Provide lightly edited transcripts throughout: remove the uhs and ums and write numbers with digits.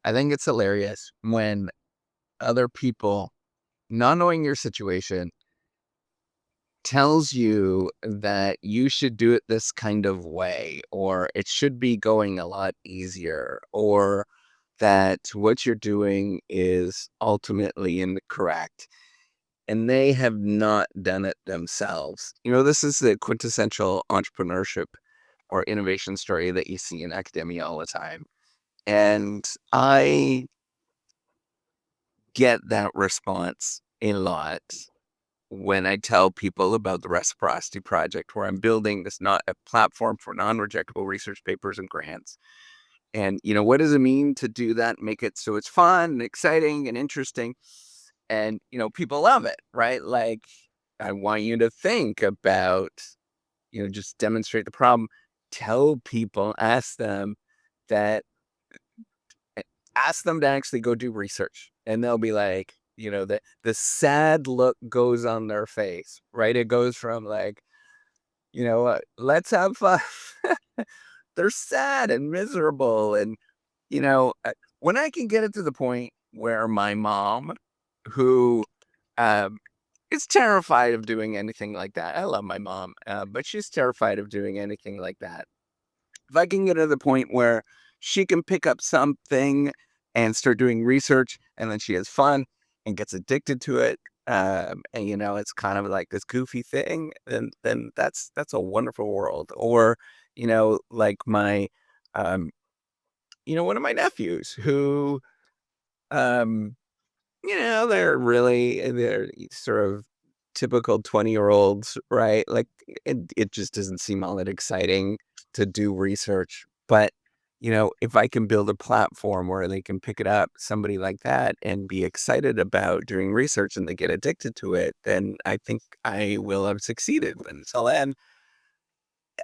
I think it's hilarious when other people, not knowing your situation, tells you that you should do it this kind of way, or it should be going a lot easier, or that what you're doing is ultimately incorrect. And they have not done it themselves. This is the quintessential entrepreneurship or innovation story that you see in academia all the time. And I get that response a lot when I tell people about the Reciprocity Project, where I'm building this not a platform for non-rejectable research papers and grants. And, what does it mean to do that? Make it so it's fun and exciting and interesting. And, people love it, right? Like, I want you to think about, just demonstrate the problem. Tell people, that ask them to actually go do research, and they'll be like, the sad look goes on their face, right? It goes from like, let's have fun. They're sad and miserable. And, when I can get it to the point where my mom, who um, is terrified of doing anything like that. I love my mom, but she's terrified of doing anything like that. If I can get to the point where she can pick up something and start doing research, and then she has fun and gets addicted to it, and it's kind of like this goofy thing, then that's a wonderful world. Or like my um, one of my nephews who um they're sort of typical 20-year-olds, right? Like it just doesn't seem all that exciting to do research. But, if I can build a platform where they can pick it up, somebody like that, and be excited about doing research and they get addicted to it, then I think I will have succeeded. And until then,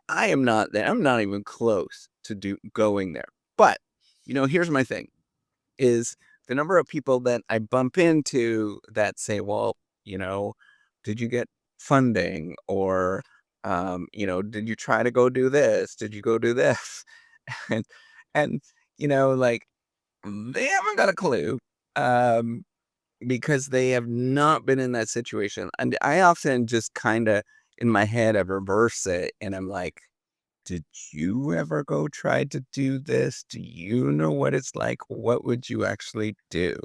I am not there. I'm not even close to going there. But, here's my thing is the number of people that I bump into that say, well, you know, did you get funding? Or, did you try to go do this? Did you go do this? and, and, like they haven't got a clue, um, because they have not been in that situation. And I often just kind of in my head, I reverse it and I'm like, did you ever go try to do this? Do you know what it's like? What would you actually do?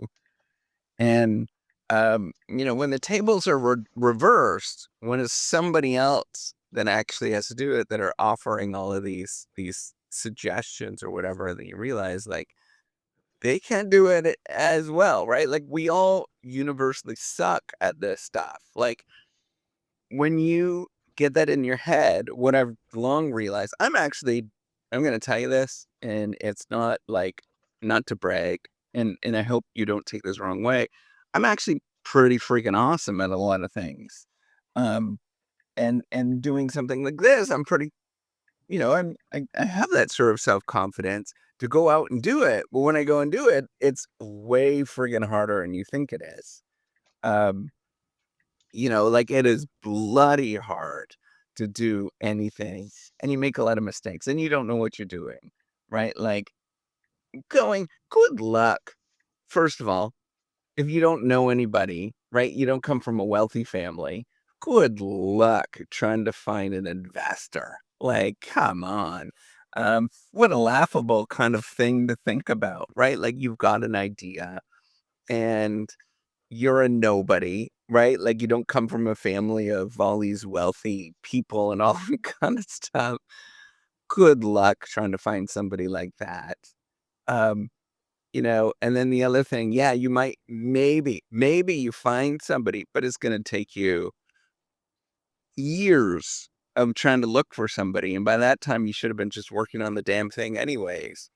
And, when the tables are reversed, when it's somebody else that actually has to do it, that are offering all of these suggestions or whatever, that you realize like they can't do it as well, right? Like we all universally suck at this stuff. Like when you get that in your head, what I've long realized, I'm going to tell you this, and it's not like, not to brag, and I hope you don't take this wrong way. I'm actually pretty freaking awesome at a lot of things. Um, and doing something like this, I'm pretty, I have that sort of self-confidence to go out and do it. But when I go and do it, it's way friggin' harder than you think it is. Um, like it is bloody hard to do anything, and you make a lot of mistakes and you don't know what you're doing, right? Like good luck. First of all, if you don't know anybody, right? You don't come from a wealthy family. Good luck trying to find an investor. Like, come on. What a laughable kind of thing to think about, right? Like you've got an idea and you're a nobody, right? Like you don't come from a family of all these wealthy people and all that kind of stuff. Good luck trying to find somebody like that. Um, and then the other thing, yeah, you might, maybe you find somebody, but it's going to take you years of trying to look for somebody. And by that time, you should have been just working on the damn thing anyways.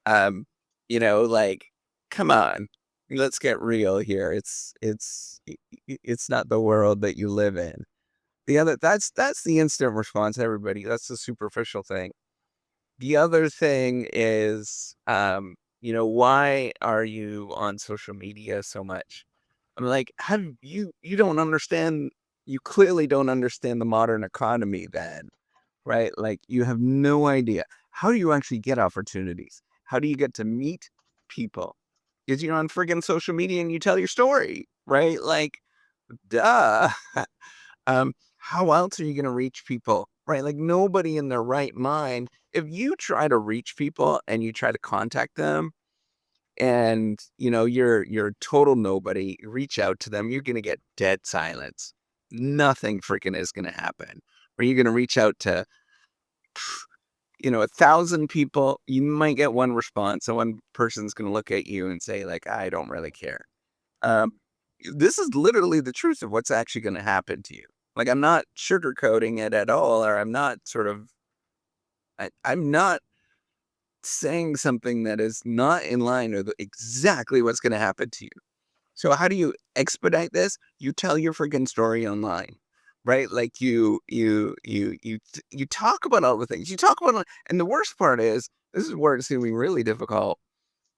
Um, like, come on, let's get real here. It's not the world that you live in. That's the instant response, everybody. That's the superficial thing. The other thing is, why are you on social media so much? I'm like, how do you don't understand, you clearly don't understand the modern economy then, right? Like you have no idea. How do you actually get opportunities? How do you get to meet people? Because you're on friggin' social media and you tell your story, right? Like, duh. How else are you gonna reach people, right? Like, nobody in their right mind, if you try to reach people and you try to contact them and, you're a total nobody, you reach out to them, you're gonna get dead silence. Nothing freaking is gonna happen. Or you're gonna reach out to 1,000 people, you might get one response. So one person's going to look at you and say, like, I don't really care. Um, this is literally the truth of what's actually going to happen to you. Like, I'm not sugarcoating it at all, or I'm not saying something that is not in line with exactly what's going to happen to you. So how do you expedite this? You tell your freaking story online, right? Like you talk about all the things you talk about, and the worst part is this is where it's going to be really difficult.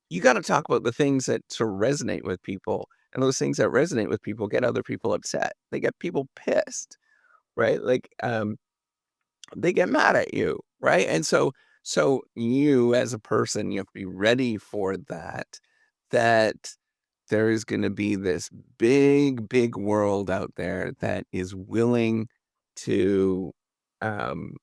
You got to talk about the things that sort of resonate with people, and those things that resonate with people get other people upset. They get people pissed, right? Like they get mad at you, right? And so you as a person, you have to be ready for that. That there is going to be this big, big world out there that is to, um,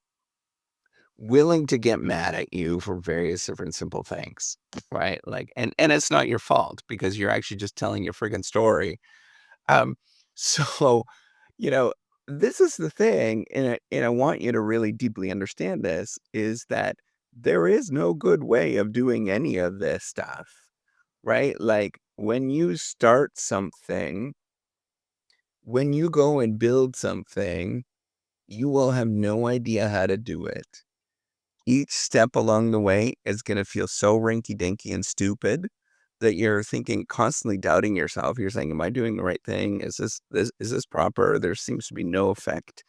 willing to get mad at you for various different simple things, right? Like, and it's not your fault because you're actually just telling your friggin' story. Um, so, you know, this is the thing, and I want you to really deeply understand this is that there is no good way of doing any of this stuff, right? Like when you start something, when you go and build something, you will have no idea how to do it. Each step along the way is going to feel so rinky dinky and stupid that you're thinking, constantly doubting yourself. You're saying, am I doing the right thing? Is this proper? There seems to be no effect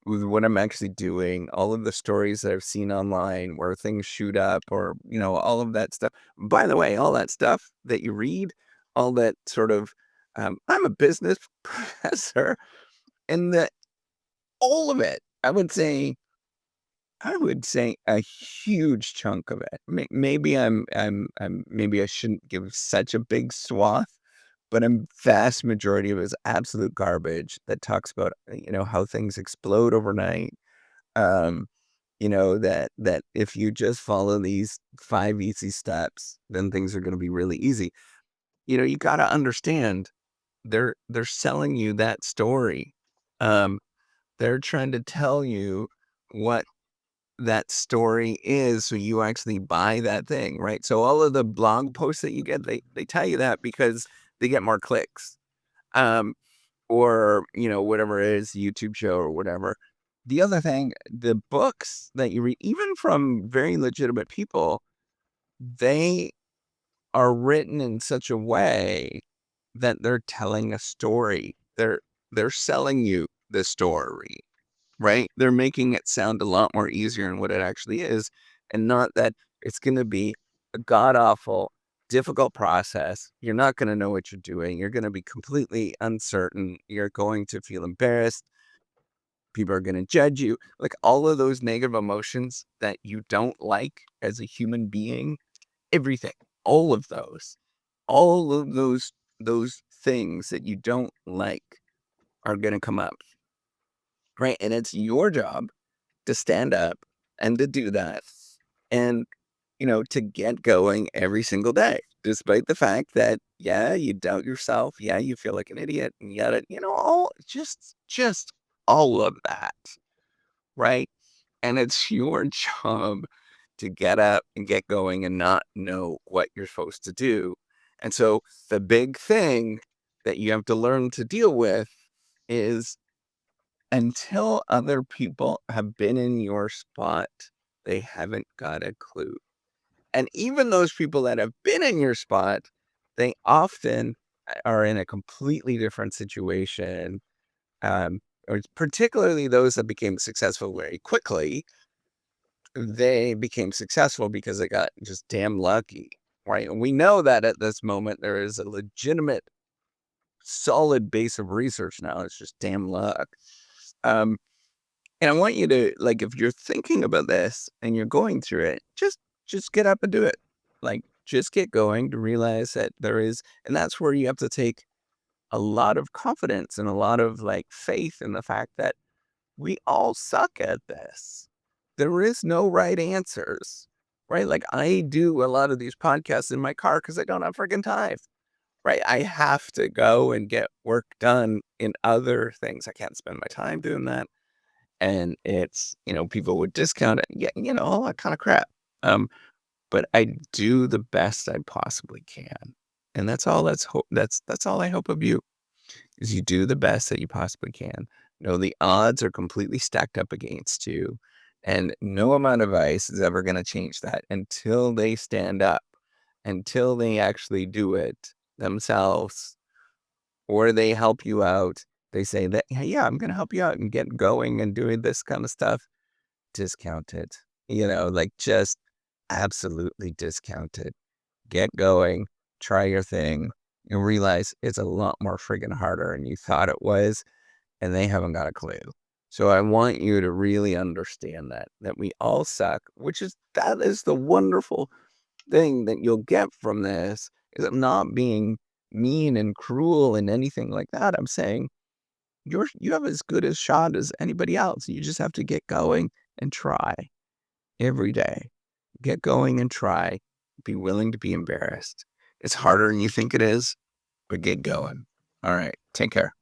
with what I'm actually doing. All of the stories that I've seen online where things shoot up or, all of that stuff. By the way, all that stuff that you read, all that sort of, I'm a business professor, and that all of it, I would say a huge chunk of it. Maybe maybe I shouldn't give such a big swath, but a vast majority of it is absolute garbage that talks about, how things explode overnight. Um, that if you just follow these 5 easy steps, then things are gonna be really easy. You gotta understand they're selling you that story. Um, they're trying to tell you what that story is so you actually buy that thing, right? So all of the blog posts that you get, they tell you that because they get more clicks. Um, or, whatever it is, YouTube show or whatever. The other thing, the books that you read, even from very legitimate people, they are written in such a way that they're telling a story. They're selling you the story, right? They're making it sound a lot more easier than what it actually is, and not that it's going to be a god awful, difficult process. You're not going to know what you're doing. You're going to be completely uncertain. You're going to feel embarrassed. People are going to judge you. Like all of those negative emotions that you don't like as a human being, everything, all of those, all of those things that you don't like are going to come up, right? And it's your job to stand up and to do that and, to get going every single day, despite the fact that, yeah, you doubt yourself. Yeah, you feel like an idiot and yet, all just all of that, right? And it's your job to get up and get going and not know what you're supposed to do. And so the big thing that you have to learn to deal with is until other people have been in your spot, they haven't got a clue. And even those people that have been in your spot, they often are in a completely different situation. Or particularly those that became successful very quickly, they became successful because they got just damn lucky, right? And we know that at this moment, there is a legitimate, solid base of research now. It's just damn luck. Um, And I want you to, like, if you're thinking about this and you're going through it, just get up and do it. Like, just get going to realize that there is, and that's where you have to take a lot of confidence and a lot of like faith in the fact that we all suck at this. There is no right answers, right? Like I do a lot of these podcasts in my car because I don't have freaking time, right? I have to go and get work done in other things. I can't spend my time doing that. And it's, people would discount it, yeah, all that kind of crap. But I do the best I possibly can. And that's all that's all I hope of you is you do the best that you possibly can. No, the odds are completely stacked up against you, and no amount of ice is ever going to change that until they stand up, until they actually do it themselves, or they help you out. They say that, "Hey, yeah, I'm going to help you out and get going and doing this kind of stuff." Discount it, like just absolutely discount it. Get going, try your thing, and realize it's a lot more friggin' harder than you thought it was, and they haven't got a clue. So I want you to really understand that we all suck, that is the wonderful thing that you'll get from this, is I'm not being mean and cruel and anything like that. I'm saying you have as good a shot as anybody else. You just have to get going and try every day. Get going and try. Be willing to be embarrassed. It's harder than you think it is, but get going. All right. Take care.